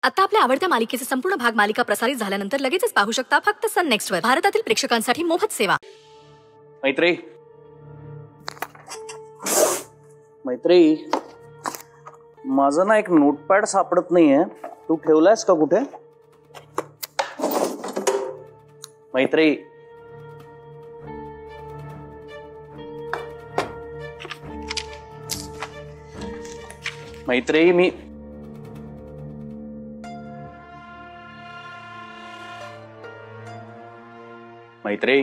आता आपल्या आवडत्या मालिकेचे संपूर्ण भाग मालिका प्रसारित झाल्यानंतर लगेचच पाहू शकता फक्त सन नेक्स्ट वर। भारतातील प्रेक्षकांसाठी मोफत सेवा। मैत्री मैत्री माझं ना एक नोटपॅड सापडत नाहीये, तू ठेवलायस का कुठे? मैत्री मैत्री मैत्री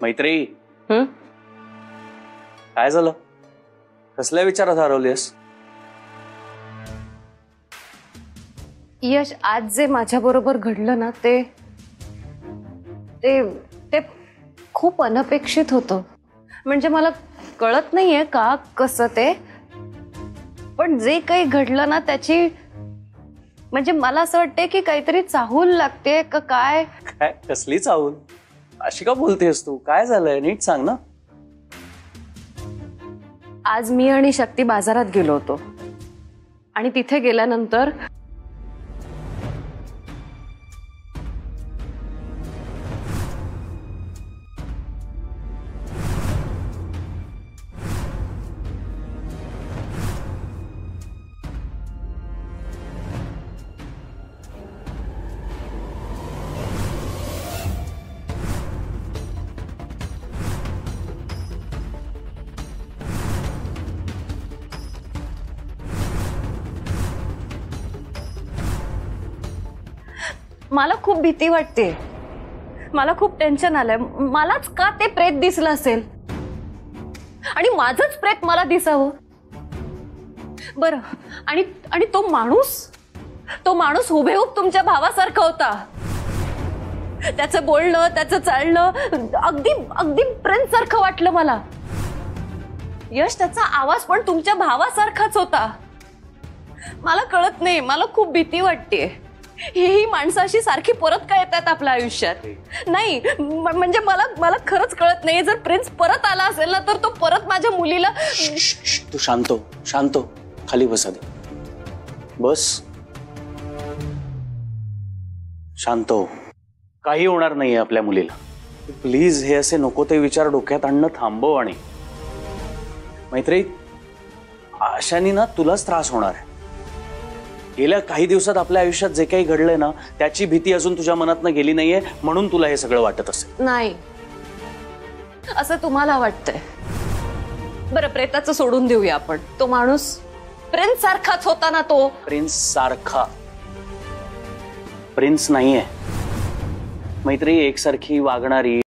मैत्री काय झालं? कसल्या विचारात हरवलीस? यश, आज जे माझ्या बरोबर घडलं ना ते ते ते खूप अनपेक्षित होतं। म्हणजे मला कळत नाहीये का कसं ते, पण जे काही घडलं ना त्याची म्हणजे मला असं वाटतंय की काहीतरी चाहूल लागते का काय? काय कसली चाहूल? अशी का बोलतेस तू? काय झालंय नीट सांग ना। आज मी आणि शक्ती बाजारात गेलो होतो आणि तिथे गेल्यानंतर मला खूप भीती वाटते, मला खूप टेन्शन आलंय। मलाच का ते प्रेत दिसलं असेल आणि माझंच प्रेत मला दिसावं बरं? आणि तो माणूस हुबेहूब तुमच्या भावासारखा होता। त्याचं बोलणं, त्याचं चालणं अगदी प्रिन्स सारखं वाटलं मला। यश, त्याचा आवाज पण तुमच्या भावासारखाच होता। मला कळत नाही, मला खूप भीती वाटते। ही माणसं अशी सारखी परत का येतात आपल्या आयुष्यात? नाही म्हणजे मला खरंच कळत नाही, जर प्रिन्स परत आला असेल ना तर तो परत माझ्या मुलीला। तू शांत हो, खाली बस आधी, बस शांत हो। काही होणार नाहीये आपल्या मुलीला, प्लीज हे असे नको ते विचार डोक्यात आणणं थांबव। आणि मैत्री, अशाने ना तुलाच त्रास होणार आहे। गेल्या काही दिवसात आपल्या आयुष्यात जे काही घडलंय ना त्याची भीती अजून तुझ्या मनातनं गेली नाहीये, म्हणून तुला हे सगळं वाटत असेल। नाही असं तुम्हाला वाटतंय? बरं, प्रेताचं सोडून देऊया आपण। तो माणूस प्रिन्स सारखाच होता ना? तो प्रिन्स सारखा प्रिन्स नाहीये मैत्री, एकसारखी वागणारी